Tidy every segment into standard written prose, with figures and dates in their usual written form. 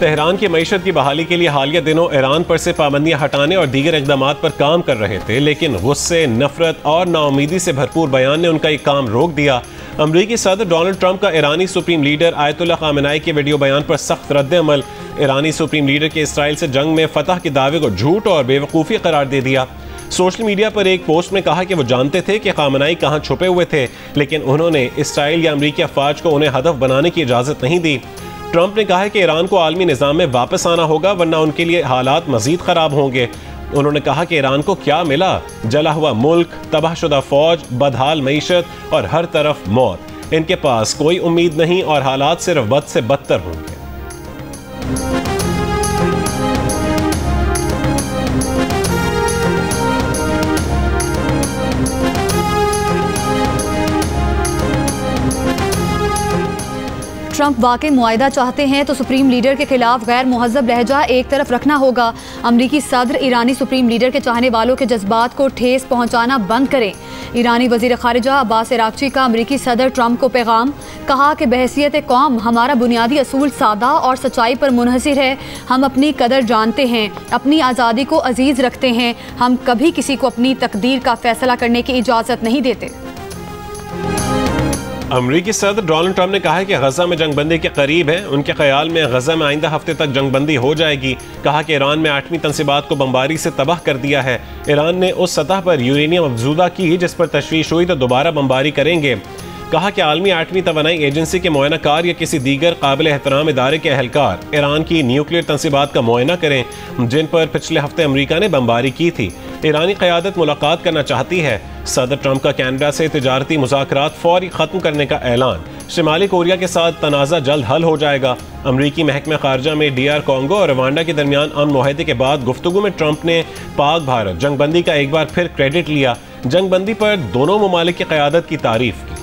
Tehran की मईशत की बहाली के लिए हालिया दिनों ईरान पर से पाबंदियां हटाने और दीगर इक़दामात पर काम कर रहे थे, लेकिन गुस्से, नफरत और नाउमीदी से भरपूर बयान ने उनका ये काम रोक दिया। अमरीकी सदर डोनाल्ड ट्रंप का ईरानी सुप्रीम लीडर आयतुल्लाह खामेनेई के वीडियो बयान पर सख्त रद्द-ए-अमल। ईरानी सुप्रीम लीडर के इसराइल से जंग में फतह के दावे को झूठ और बेवकूफ़ी करार दे दिया। सोशल मीडिया पर एक पोस्ट में कहा कि वो जानते थे कि खामेनेई कहाँ छुपे हुए थे, लेकिन उन्होंने इसराइल या अमरीकी अफवाज को उन्हें हदफ बनाने की इजाज़त नहीं दी। ट्रंप ने कहा है कि ईरान को आलमी निज़ाम में वापस आना होगा, वरना उनके लिए हालात मजीद ख़राब होंगे। उन्होंने कहा कि ईरान को क्या मिला? जला हुआ मुल्क, तबाहशुदा फौज, बदहाल मईशत और हर तरफ मौत। इनके पास कोई उम्मीद नहीं और हालात सिर्फ बद से बदतर होंगे। ट्रंप वाकई मुआहिदा चाहते हैं तो सुप्रीम लीडर के खिलाफ गैर मुहज़्ज़ब लहजा एक तरफ रखना होगा। अमरीकी सदर ईरानी सुप्रीम लीडर के चाहने वालों के जज्बात को ठेस पहुंचाना बंद करें। ईरानी वज़ीर ख़ारिजा अब्बास अराग़ची का अमरीकी सदर ट्रंप को पैगाम, कहा कि बहैसियत कौम हमारा बुनियादी असूल सादा और सच्चाई पर मुनहसिर है। हम अपनी कदर जानते हैं, अपनी आज़ादी को अजीज़ रखते हैं। हम कभी किसी को अपनी तकदीर का फैसला करने की इजाज़त नहीं देते। अमरीकी सदर डोनाल्ड ट्रंप ने कहा है कि गजा में जंगबंदी के करीब है। उनके ख्याल में गजा में आइंदा हफ्ते तक जंगबंदी हो जाएगी। कहा कि ईरान में आठवीं तंसीबात को बमबारी से तबाह कर दिया है। ईरान ने उस सतह पर यूरेनियम अफजूदा की जिस पर तशवीश हुई तो दोबारा बमबारी करेंगे। कहा कि आलमी आठवीं तवानाई एजेंसी के मुआयनाकार या किसी दीगर काबिल एहतराम इदारे के अहलकार ईरान की न्यूक्लियर तंसीबात का मुआयना करें, जिन पर पिछले हफ्ते अमरीका ने बमबारी की थी। ईरानी क़यादत मुलाकात करना चाहती है। सदर ट्रंप का कनाडा से तिजारती मुज़ाकरात फौरी ख़त्म करने का ऐलान। शिमाली कोरिया के साथ तनाज़ा जल्द हल हो जाएगा। अमरीकी महकमा ख़ारजा में DR कॉन्गो और रवांडा के दरमियान अमन मुआहदे के बाद गुफ्तगू में ट्रंप ने पाक भारत जंगबंदी का एक बार फिर क्रेडिट लिया। जंगबंदी पर दोनों ममालिक की क़यादत की तारीफ की।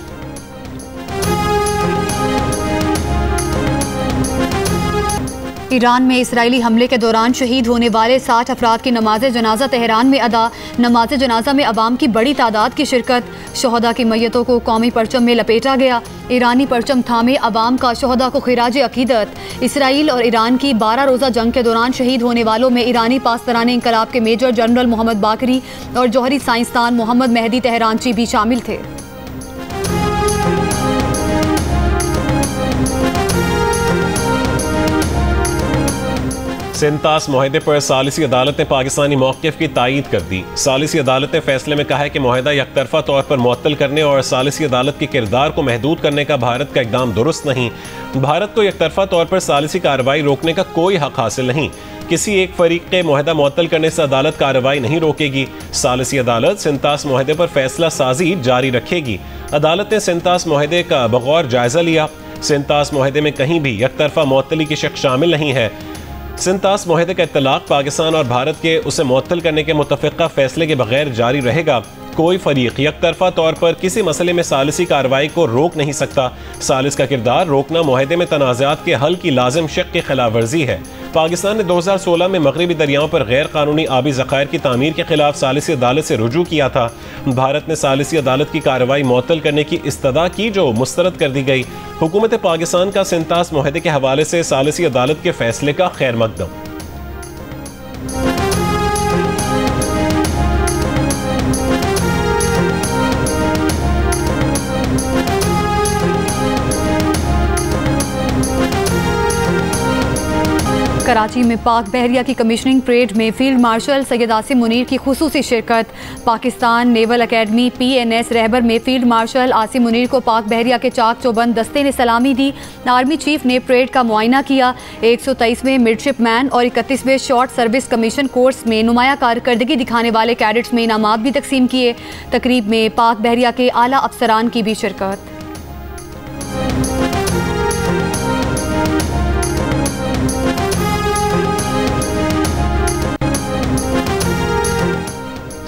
ईरान में इसराइली हमले के दौरान शहीद होने वाले 60 अफराद की नमाज जनाजा तेहरान में अदा। नमाज जनाजा में अवाम की बड़ी तादाद की शिरकत। शहदा की मैयतों को कौमी परचम में लपेटा गया। ईरानी परचम थामे अवाम का शहदा को खिराज अकीदत। इसराइल और ईरान की 12 रोज़ा जंग के दौरान शहीद होने वालों में ईरानी पासदारान इंकलाब के मेजर जनरल मोहम्मद बाकरी और जौहरी साइंसदान मोहम्मद मेहदी तेहरानची भी शामिल थे। सिंतास मुआहदे पर सालिसी अदालत ने पाकिस्तानी मौक़िफ़ की तायीद कर दी। सालिसी अदालत ने फैसले में कहा है कि मुआहदा यकतरफा तौर पर मुअत्तल करने और सालिसी अदालत के किरदार को महदूद करने का भारत का इक़दाम दुरुस्त नहीं। भारत को यकतरफा तौर पर सालिसी कार्रवाई रोकने का कोई हक हासिल नहीं। किसी एक फरीक के मुआहदा मुअत्तल करने से अदालत कार्रवाई नहीं रोकेगी। सालिसी अदालत सिंतास मुआहदे पर फैसला साजी जारी रखेगी। अदालत ने सिंतास मुआहदे का बगौर जायजा लिया। सिंतास मुआहदे में कहीं भी यकतरफा मुअत्तली की शक शामिल नहीं है। सिंतास मुआहदे का इत्तलाक पाकिस्तान और भारत के उसे मुअत्तल करने के मुतफ़िक़ा फैसले के बगैर जारी रहेगा। कोई फरीक यकतरफा तौर पर किसी मसले में सालिसी कार्रवाई को रोक नहीं सकता। सालिस का किरदार रोकना मुआहदे में तनाज़ात के हल की लाजिम शक की खिलाफ वर्जी है। पाकिस्तान ने 2016 में मगरबी दरियाओं पर गैर कानूनी आबी ज़खायर की तामीर के खिलाफ सालिसी अदालत से रुजू किया था। भारत ने सालिसी अदालत की कार्रवाई मुअत्तल करने की इस्तदा की, जो मुस्तरद कर दी गई। हुकूमत पाकिस्तान का सिंतास मुआहदे के हवाले से सालिसी अदालत के फैसले का खैर मकदम। कराची में पाक बहरिया की कमिश्निंग परेड में फील्ड मार्शल सैयद आसिम मुनीर की खुसूसी शिरकत। पाकिस्तान नेवल अकेडमी PNS रहबर में फील्ड मार्शल आसिम मुनीर को पाक बहरिया के चाक चौबंद दस्ते ने सलामी दी। आर्मी चीफ ने परेड का मुआयना किया। 123वें मिडशिपमैन और 31वें शॉर्ट सर्विस कमीशन कोर्स में नुमाया कारकर्दगी दिखाने वाले कैडेट्स में इनामात भी तकसीम किए। तकरीब में पाक बहरिया के आला अफसरान की भी शिरकत।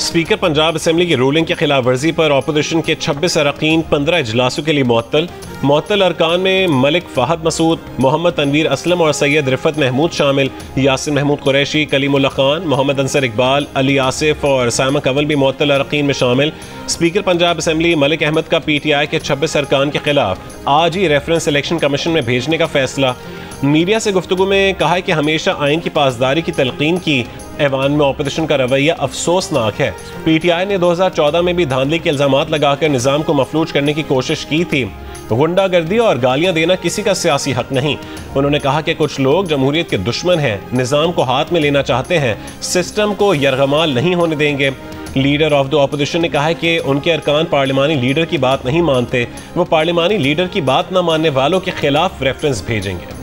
स्पीकर पंजाब असम्बली की रूलिंग की खिलाफ वर्जी पर अपोजिशन के 26 अरकान 15 इजलासों के लिए मुअत्तल अरकान में मलिक फ़हद मसूद, मोहम्मद तनवीर असलम और सैयद रिफत महमूद शामिल। यासिन महमूद कुरैशी, कलीमुल्लाह खान, मोहम्मद अंसर इकबाल, अली आसिफ और सायमा कंवल भी मुअत्तल अरकान में शामिल। स्पीकर पंजाब असम्बली मलिक अहमद का PTI के 26 अरकान के खिलाफ आज ही रेफरेंस इलेक्शन कमीशन में भेजने का फैसला। मीडिया से गुफ्तगू में कहा है कि हमेशा आइन की पासदारी की तलकीन की। ऐवान में अपोजिशन का रवैया अफसोसनाक है। PTI ने 2014 में भी धांधली के इल्जाम लगाकर निज़ाम को मफलूज करने की कोशिश की थी। गुंडागर्दी और गालियां देना किसी का सियासी हक नहीं। उन्होंने कहा कि कुछ लोग जमहूरियत के दुश्मन हैं, निज़ाम को हाथ में लेना चाहते हैं, सिस्टम को यरगमाल नहीं होने देंगे। लीडर ऑफ द अपोजिशन ने कहा है कि उनके अरकान पार्लिमानी लीडर की बात नहीं मानते, वो पार्लिमानी लीडर की बात न मानने वालों के खिलाफ रेफरेंस भेजेंगे।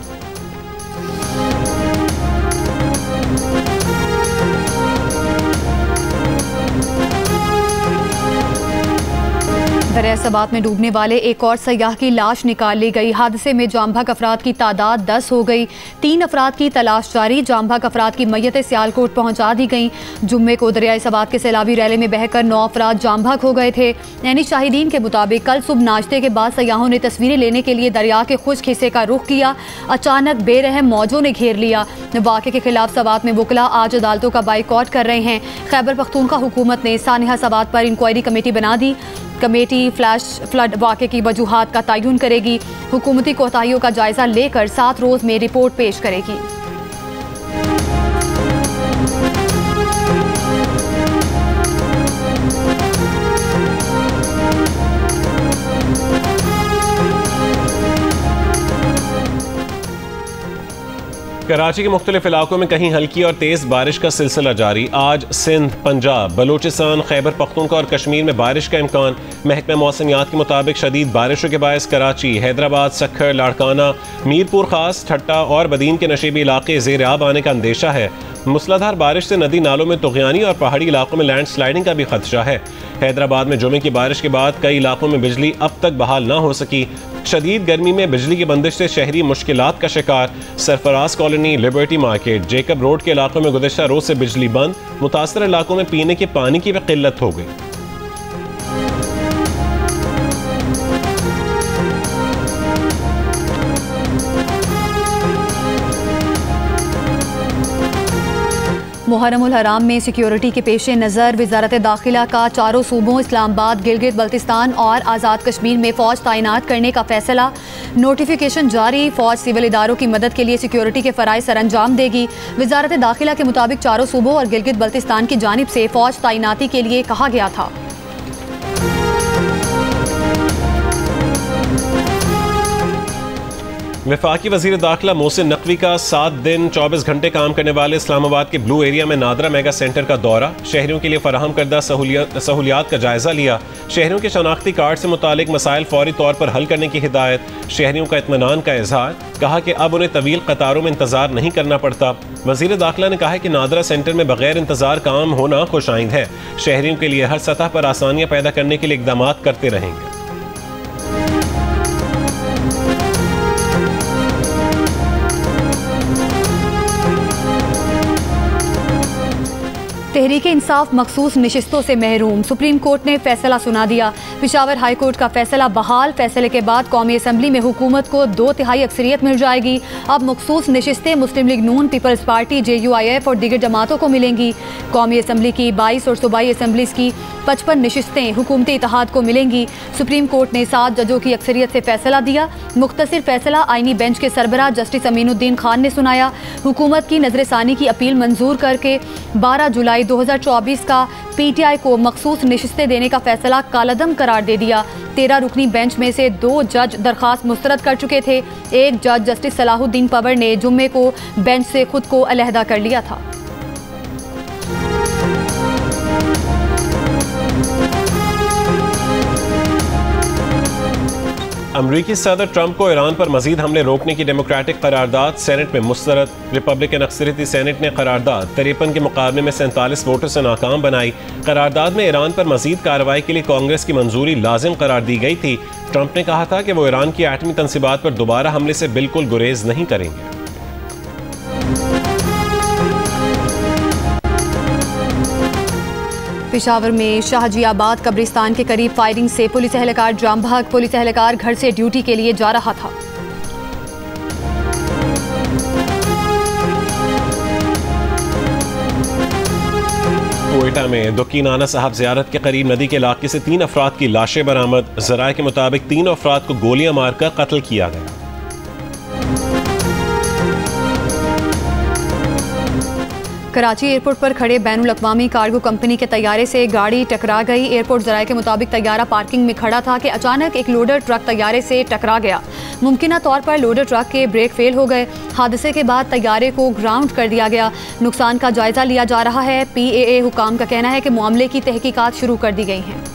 दरिया सबात में डूबने वाले एक और सयाह की लाश निकाल ली गई। हादसे में जामभाग अफराद की तादाद 10 हो गई। 3 अफराद की तलाश जारी। जामभाग अफराद की मैयतें सियालकोट पहुंचा दी गई। जुम्मे को दरिया सबात के सैलाबी रैले में बहकर 9 अफराद जामभाग हो गए थे। यानी शाहिदीन के मुताबिक कल सुबह नाश्ते के बाद सयाहों ने तस्वीरें लेने के लिए दरिया के खुश्क हिस्से का रुख किया। अचानक बेरहम मौजों ने घेर लिया। वाक़े के खिलाफ सबात में वकला आज अदालतों का बाइकॉट कर रहे हैं। खैबर पख्तूनख्वा हुकूमत ने सानिया सबात पर इंक्वायरी कमेटी बना दी। कमेटी फ्लैश फ्लड वाक़े की वजूहात का तयन करेगी। हुकूमती कोताहियों का जायजा लेकर 7 रोज़ में रिपोर्ट पेश करेगी। कराची के मुख्तलिफ इलाकों में कहीं हल्की और तेज़ बारिश का सिलसिला जारी। आज सिंध, पंजाब, बलूचिस्तान, खैबर पख्तूनख्वा और कश्मीर में बारिश का इम्कान। महकमा मौसमियात के मुताबिक शदीद बारिशों के बायस कराची, हैदराबाद, सक्खर, लाड़काना, मीरपुर खास, ठट्टा और बदीन के नशीबी इलाके ज़ेर आब आने का अंदेशा है। मूसलाधार बारिश से नदी नालों में तुग़यानी और पहाड़ी इलाकों में लैंड स्लाइडिंग का भी खदशा है। हैदराबाद में जुमे की बारिश के बाद कई इलाकों में बिजली अब तक बहाल न हो सकी। शदीद गर्मी में बिजली की बंदिश से शहरी मुश्किलात का शिकार। Sarfaraz colony, liberty market, Jacob road के इलाकों में गुज़श्ता रोज से बिजली बंद। मुतासर इलाकों में पीने के पानी की भी किल्लत हो गई। मुहर्रम उल हराम में सिक्योरिटी के पेश नज़र वजारत दाखिला का चारों सूबों इस्लामाबाद, गिलगित बल्तिस्तान और आज़ाद कश्मीर में फ़ौज तैनात करने का फैसला। नोटिफिकेशन जारी। फ़ौज सिविल इदारों की मदद के लिए सिक्योरिटी के फ़राइज़ सर अंजाम देगी। वजारत दाखिला के मुताबिक चारों सूबों और गिलगित बल्तिस्तान की जानिब से फ़ौज तैनाती के लिए कहा गया था। वफाकी वज़ीर दाखिला मोहसिन नकवी का 7 दिन 24 घंटे काम करने वाले इस्लामाबाद के ब्लू एरिया में नादरा मेगा सेंटर का दौरा। शहरियों के लिए फराहम करदा सहूलियात का जायजा लिया। शहरियों के शनाख्ती कार्ड से मुतालिक मसाइल फौरी तौर पर हल करने की हिदायत। शहरियों का इत्मीनान का इजहार। कहा कि अब उन्हें तवील कतारों में इंतजार नहीं करना पड़ता। वज़ीर दाखिला ने कहा है कि नादरा सेंटर में बगैर इंतजार काम होना खुशाइंद है। शहरियों के लिए हर सतह पर आसानियाँ पैदा करने के लिए इकदाम करते रहेंगे। तहरीक इंसाफ मखसूस नशिस्तों से महरूम। सुप्रीम कोर्ट ने फैसला सुना दिया। पेशावर हाई कोर्ट का फैसला बहाल। फैसले के बाद कौमी असम्बली में हुकूमत को 2/3 अक्सरियत मिल जाएगी। अब मखसूस नशिस्तें मुस्लिम लीग नून, पीपल्स पार्टी, JUIF और दीगर जमातों को मिलेंगी। कौमी असम्बली की 22 और सूबाई असम्बलीज की 55 नशिस्तें हुकूमती इत्तेहाद को मिलेंगी। सुप्रीम कोर्ट ने 7 जजों की अक्सरियत से फैसला दिया। मुख्तसर फैसला आईनी बेंच के सरबराह जस्टिस अमीनुद्दीन खान ने सुनाया। हुकूमत की नजरसानी की अपील मंजूर करके 12 जुलाई 2024 का PTI को मखसूस नशिस्तें देने का फैसला कालअदम करार दे दिया। 13 रुकनी बेंच में से 2 जज दरखास्त मुस्तरद कर चुके थे। एक जज जस्टिस सलाहुद्दीन पवर ने जुम्मे को बेंच से खुद को अलहदा कर लिया था। अमरीकी सदर ट्रंप को ईरान पर मजीद हमले रोकने की डेमोक्रेटिक करारदाद सेनेट में मुस्तरद। रिपब्लिकन अक्सरियती सेनेट ने करारदाद 53 के मुकाबले में 47 वोटों से नाकाम बनाई। करारदाद में ईरान पर मजीद कार्रवाई के लिए कांग्रेस की मंजूरी लाजिम करार दी गई थी। ट्रंप ने कहा था कि वो ईरान की एटमी तंसीबात पर दोबारा हमले से बिल्कुल गुरेज नहीं करेंगे। पेशावर में शाहजियाबाद कब्रिस्तान के करीब फायरिंग से पुलिस एहलकार जामभाग। पुलिस एहलकार घर से ड्यूटी के लिए जा रहा था। कोयटा में दुक्की नाना साहब ज़ियारत के करीब नदी के इलाके से 3 अफराद की लाशें बरामद। ज़राए के मुताबिक 3 अफराद को गोलियां मारकर कत्ल किया गया। कराची एयरपोर्ट पर खड़े बैनुल अक़वामी कार्गो कंपनी के तैयारे से गाड़ी टकरा गई। एयरपोर्ट ज़राए के मुताबिक तैयारा पार्किंग में खड़ा था कि अचानक एक लोडर ट्रक तैयारे से टकरा गया। मुमकिना तौर पर लोडर ट्रक के ब्रेक फेल हो गए। हादसे के बाद तैयारे को ग्राउंड कर दिया गया। नुकसान का जायजा लिया जा रहा है। PAA हुकाम का कहना है कि मामले की तहकीकात शुरू कर दी गई हैं।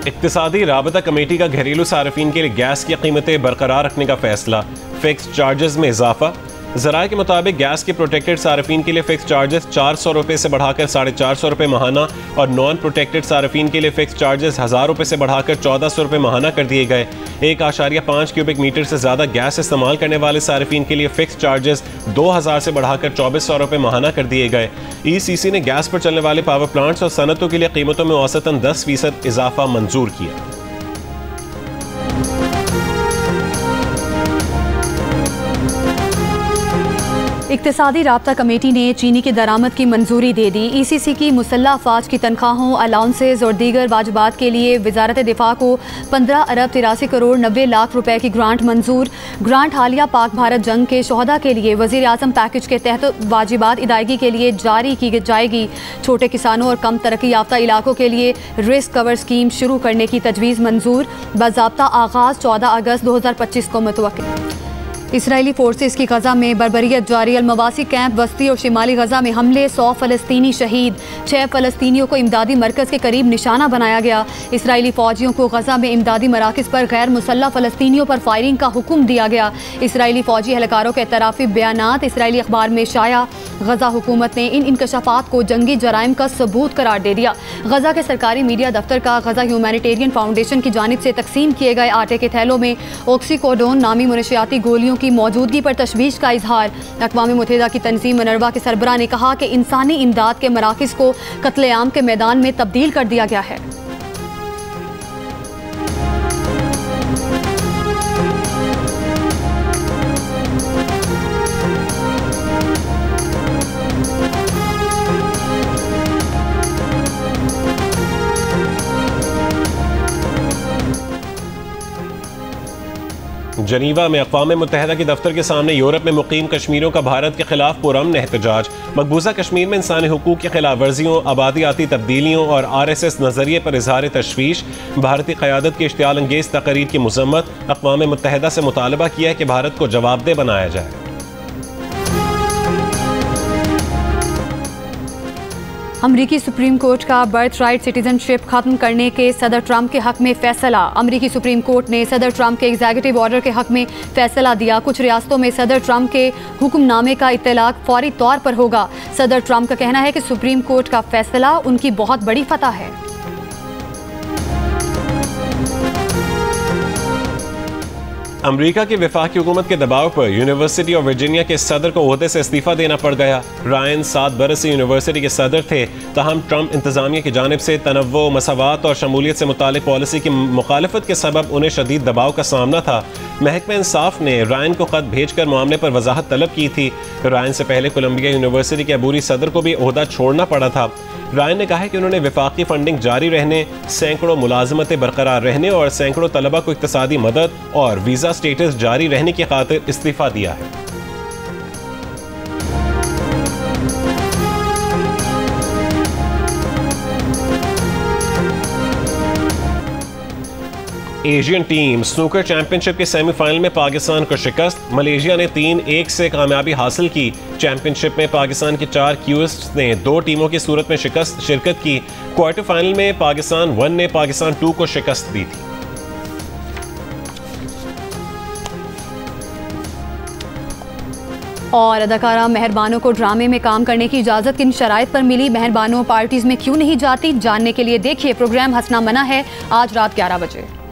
इक्तिसादी राबता कमेटी का घरेलू सार्फिन के लिए गैस की कीमतें बरकरार रखने का फैसला। फिक्स चार्जेस में इजाफा। ज़राए के मुताबिक गैस के प्रोटेक्टेड सार्फिन के लिए फिक्स चार्जेस 400 रुपये से बढ़ाकर 450 रुपये माहाना और नॉन प्रोटेक्टेड सार्फिन के लिए फिक्स चार्जेस 1000 रुपये से बढ़ाकर 1400 रुपये माहाना कर दिए गए। 1.5 क्यूबिक मीटर से ज़्यादा गैस इस्तेमाल करने वाले सार्फिन के लिए फिक्स चार्जेस 2000 से बढ़ाकर 2400 रुपये माहाना कर दिए गए। ECC ने गैस पर चलने वाले पावर प्लांट्स और सनतों के लिए कीमतों में औसतन 10% इजाफा मंजूर किया। इक्तिसादी राब्ता कमेटी ने चीनी की दरामद की मंजूरी दे दी। ECC की मुसल्लह अफवाज की तनख्वाहों, अलाउंसेज और दीगर वाजिबात के लिए वजारत दिफा को 15 अरब 83 करोड़ 90 लाख रुपए की ग्रांट मंजूर। ग्रांट हालिया पाक भारत जंग के शोहदा के लिए वज़ीर आज़म पैकेज के तहत वाजिबात अदायगी के लिए जारी की जाएगी। छोटे किसानों और कम तरक्की याफ्ता इलाकों के लिए रिस्क कवर स्कीम शुरू करने की तजवीज़ मंजूर। बाज़ाब्ता आगाज़ 14 अगस्त 2025 को मुतवक्किल। इसराइली फोर्सेस की गजा में बर्बरियत जारी। अलमवासी कैंप वस्ती और शिमाली गजा में हमले, 100 फ़लस्तीनी शहीद। 6 फ़लस्तीनियों को इमदादी मरकज़ के करीब निशाना बनाया गया। इसराइली फ़ौजियों को गजा में इमदादी मराकज़ पर गैर मुसल्लह फ़लस्तीनियों पर फायरिंग का हुक्म दिया गया। इसराइली फ़ौजी एहलकारों के एतराफ़ी बयानात इसराइली अखबार में शाया। गजा हुकूमत ने इन इंकशाफात को जंगी जराइम का सबूत करार दे दिया। गजा के सरकारी मीडिया दफ्तर का गजा ह्यूमैनिटेरियन फाउंडेशन की जानिब से तकसीम किए गए आटे के थैलों में ऑक्सीकोडोन नामी मनशियाती गोलियों की मौजूदगी पर तशवीश का इजहार। अक़वाम मुत्तहिदा की तंजीम मिनर्वा के सरबराह ने कहा कि इंसानी इमदाद के मराकिज़ को कत्लेआम के मैदान में तब्दील कर दिया गया है। जनीवा में अक़वाम मुत्तहिदा के दफ्तर के सामने यूरोप में मुकीम कश्मीरियों का भारत के खिलाफ पुरअमन एहतजाज। मकबूजा कश्मीर में इंसानी हुकूक की खिलाफ वर्जियों, आबादियाती तब्दीलियों और RSS नज़रिए पर इजहार तशवीश। भारतीय क़यादत की इश्तियाल अंगेज़ तकरीर की मज़म्मत। अक़वाम मुत्तहिदा से मुतालबा किया है कि भारत को जवाबदेह बनाया जाए। अमरीकी सुप्रीम कोर्ट का बर्थ राइट सिटीजनशिप खत्म करने के सदर ट्रंप के हक में फैसला। अमरीकी सुप्रीम कोर्ट ने सदर ट्रंप के एग्जीक्यूटिव ऑर्डर के हक में फैसला दिया। कुछ रियासतों में सदर ट्रंप के हुक्मनामे का इत्तलाक फौरी तौर पर होगा। सदर ट्रंप का कहना है कि सुप्रीम कोर्ट का फैसला उनकी बहुत बड़ी फतह है। अमेरिका की वफाकी हुकूमत के दबाव पर यूनिवर्सिटी ऑफ वर्जीनिया के सदर को ओहदे से इस्तीफा देना पड़ गया। रायन 7 बरस से यूनिवर्सिटी के सदर थे, ताहम ट्रंप इंतजामिया की जानिब से तनव्वो, मसावात और शमूलियत से मुतालिक पॉलिसी की मुखालफत के सबब उन्हें शदीद दबाव का सामना था। महकमा इंसाफ ने रायन को खत भेजकर मामले पर वजाहत तलब की थी। रायन से पहले कोलंबिया यूनिवर्सिटी के अबूरी सदर को भी ओहदा छोड़ना पड़ा था। रायन ने कहा है कि उन्होंने वफाकी फंडिंग जारी रहने, सैकड़ों मुलाजमतें बरकरार रहने और सैकड़ों तलबा को इक्तिसादी मदद और वीज़ा स्टेटस जारी रहने की खातिर इस्तीफा दिया है। एशियन टीम स्नूकर चैंपियनशिप के सेमीफाइनल में पाकिस्तान को शिकस्त। मलेशिया ने 3-1 से कामयाबी हासिल की। चैंपियनशिप में पाकिस्तान के 4 क्यूइस्ट्स ने 2 टीमों की सूरत में शिरकत की। क्वार्टर फाइनल में पाकिस्तान 1 ने पाकिस्तान 2 को शिकस्त दी थी। और अदाकारा मेहरबानों को ड्रामे में काम करने की इजाज़त किन शराइत पर मिली, मेहरबानों पार्टीज में क्यों नहीं जाती, जानने के लिए देखिए प्रोग्राम हंसना मना है आज रात 11 बजे।